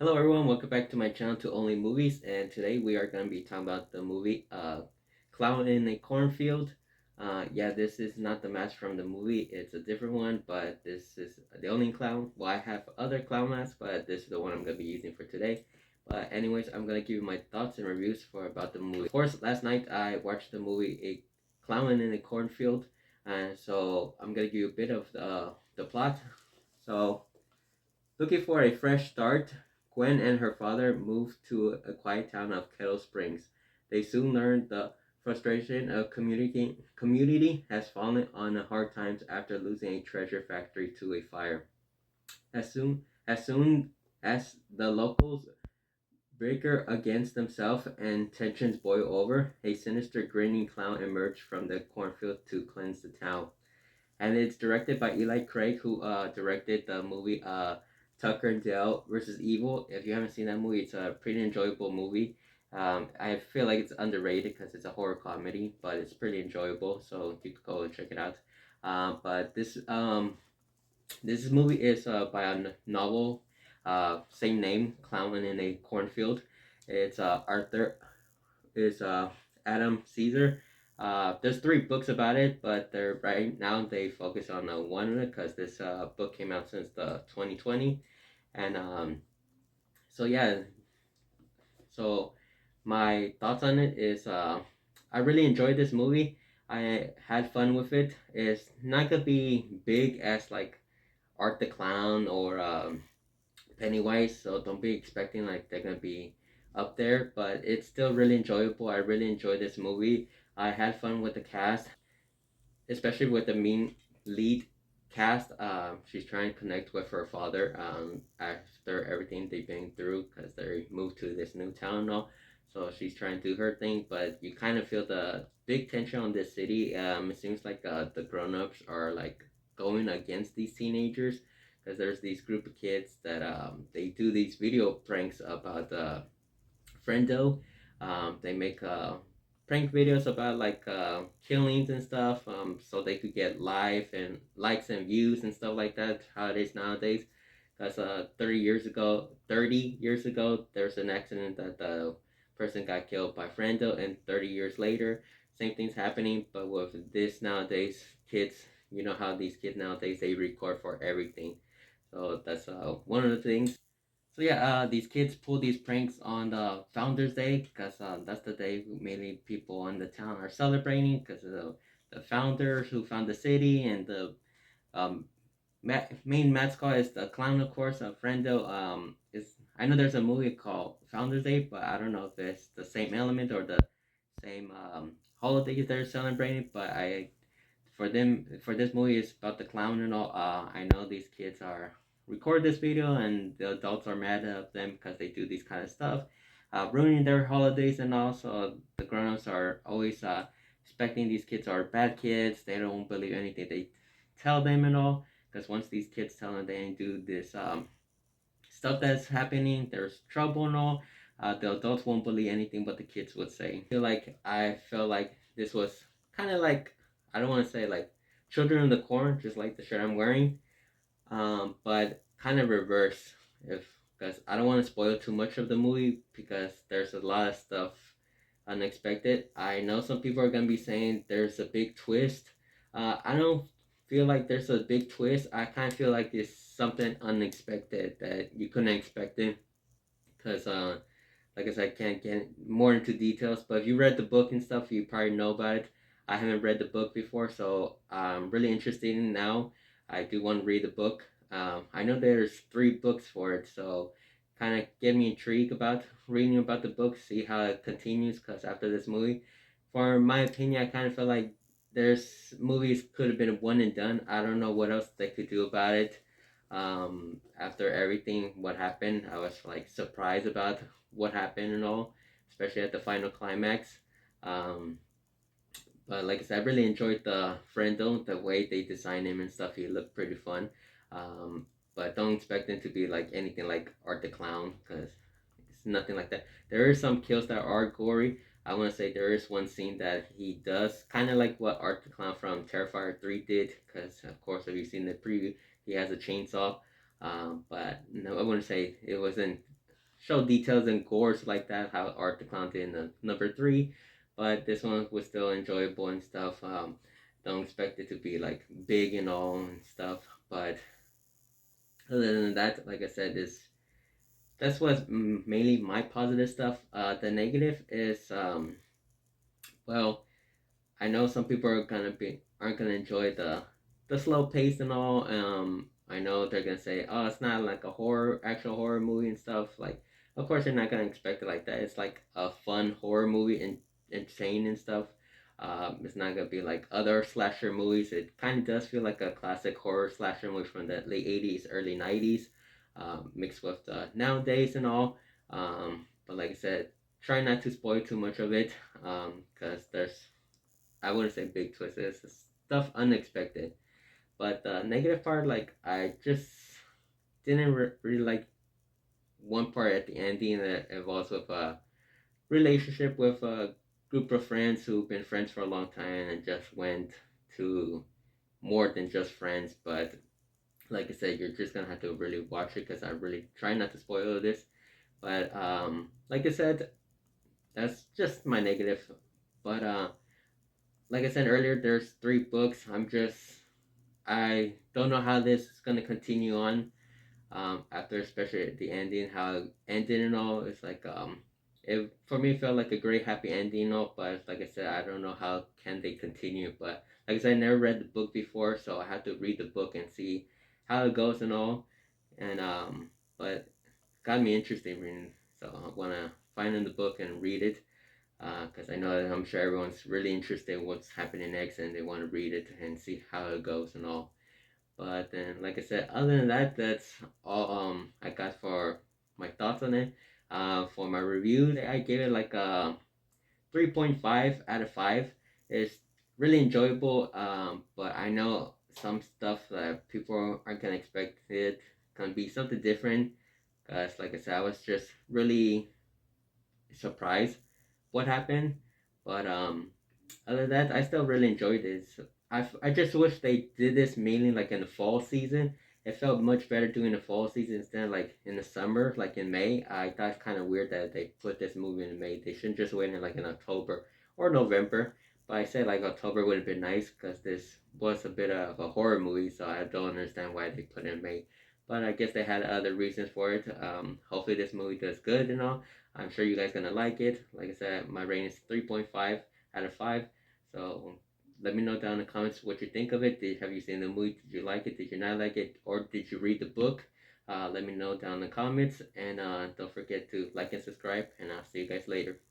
Hello everyone, welcome back to my channel to Only Movies, and today we are going to be talking about the movie Clown in a Cornfield. Yeah, this is not the mask from the movie, it's a different one, but this is the only clown. Well, I have other clown masks, but this is the one I'm going to be using for today. But anyways, I'm going to give you my thoughts and reviews for about the movie. Of course, last night I watched the movie A Clown in a Cornfield, and so I'm going to give you a bit of the plot. So, looking for a fresh start, Gwen and her father moved to a quiet town of Kettle Springs. They soon learned the frustration of community has fallen on hard times after losing a treasure factory to a fire. As soon as the locals breaker against themselves and tensions boil over, a sinister grinning clown emerged from the cornfield to cleanse the town. And it's directed by Eli Craig, who directed the movie Tucker and Dale versus Evil. If you haven't seen that movie, it's a pretty enjoyable movie. I feel like it's underrated because it's a horror comedy, but it's pretty enjoyable. So you could go and check it out. But this movie is by a novel, same name, Clown in a Cornfield. It's Arthur is Adam Caesar. There's three books about it, but they're right now they focus on one of it because this book came out since the 2020, and so yeah, so my thoughts on it is I really enjoyed this movie. I had fun with it. It's not gonna be big as like Art the Clown or Pennywise, so don't be expecting like they're gonna be up there, but it's still really enjoyable. I really enjoyed this movie. I had fun with the cast, especially with the main lead cast. She's trying to connect with her father after everything they've been through because they moved to this new town and all. So she's trying to do her thing, but you kind of feel the big tension on this city. It seems like the grown-ups are like going against these teenagers because there's these group of kids that they do these video pranks about Friendo. They make prank videos about like killings and stuff, so they could get live and likes and views and stuff like that. How it is nowadays. Because 30 years ago, there's an accident that the person got killed by Friendo, and 30 years later, same thing's happening. But with this nowadays, kids, you know how these kids nowadays they record for everything. So that's one of the things. So yeah, these kids pull these pranks on the Founders Day because that's the day mainly people in the town are celebrating because of the founders who found the city, and the um, main mascot is the clown, of course. Frendo is I know there's a movie called Founders Day, but I don't know if it's the same element or the same holidays they're celebrating. But I for this movie it's about the clown and all. I know these kids are record this video and the adults are mad at them because they do these kind of stuff, ruining their holidays and all. So the grown-ups are always expecting these kids are bad kids. They don't believe anything they tell them and all. Because once these kids tell them they do this stuff that's happening, there's trouble and all. The adults won't believe anything but the kids would say. I feel like this was kind of like I don't want to say like Children of the Corn, just like the shirt I'm wearing, but kind of reverse. If because I don't want to spoil too much of the movie because there's a lot of stuff unexpected. I know some people are gonna be saying there's a big twist. I don't feel like there's a big twist. I kind of feel like it's something unexpected that you couldn't expect it because like I said, I can't get more into details. But if you read the book and stuff, you probably know about it. I haven't read the book before, so I'm really interested in it now. I do want to read the book. I know there's three books for it, so kind of get me intrigued about reading about the book, see how it continues. Because after this movie, for my opinion, I kind of feel like there's movies could have been one and done. I don't know what else they could do about it. After everything what happened, I was like surprised about what happened and all, especially at the final climax. Um, but like I said, I really enjoyed the Friendo, the way they designed him and stuff. He looked pretty fun. But don't expect him to be like anything like Art the Clown because it's nothing like that. There are some kills that are gory. I want to say there is one scene that he does kind of like what Art the Clown from Terrifier 3 did because, of course, if you've seen the preview, he has a chainsaw. But no, I wouldn't say it wasn't. show details and gores like that, how Art the Clown did in the number three. But this one was still enjoyable and stuff. Don't expect it to be like big and all and stuff. But other than that, like I said, is that's what's mainly my positive stuff. The negative is well, I know some people are gonna be aren't gonna enjoy the slow pace and all. I know they're gonna say, "Oh, it's not like a actual horror movie and stuff." Like, of course, you're not gonna expect it like that. It's like a fun horror movie and insane and stuff. It's not gonna be like other slasher movies. It kind of does feel like a classic horror slasher movie from the late '80s, early '90s, mixed with the nowadays and all. But like I said, try not to spoil too much of it, because there's I wouldn't say big twists. It's stuff unexpected. But the negative part, like I just didn't really like one part at the ending that involves with a relationship with a group of friends who've been friends for a long time and just went to more than just friends. But like I said, you're just gonna have to really watch it because I really try not to spoil this. But like I said, that's just my negative. But like I said earlier, there's three books. I don't know how this is gonna continue on. After especially the ending, how it ended and all. It's like it for me felt like a great happy ending and all. But like I said, I don't know how can they continue. But like I said, I never read the book before, so I have to read the book and see how it goes and all. And but got me interested in reading, so I wanna find in the book and read it. Because I know that I'm sure everyone's really interested in what's happening next and they want to read it and see how it goes and all. But then, like I said, other than that, that's all I got for my thoughts on it. For my review, I gave it like a 3.5 out of 5. It's really enjoyable, but I know some stuff that people aren't gonna expect it gonna be something different. Cause like I said, I was just really surprised what happened. But other than that, I still really enjoyed this. I just wish they did this mainly like in the fall season. It felt much better doing the fall season instead of like in the summer, like in May. I thought it's kind of weird that they put this movie in May. They shouldn't just wait in like in October or November. But I said like October would have been nice because this was a bit of a horror movie, so I don't understand why they put it in May. But I guess they had other reasons for it. Hopefully this movie does good and all. I'm sure you guys gonna like it. Like I said, my rating is 3.5 out of 5. So let me know down in the comments what you think of it. Have you seen the movie? Did you like it? Did you not like it? Or did you read the book? Let me know down in the comments. And don't forget to like and subscribe. And I'll see you guys later.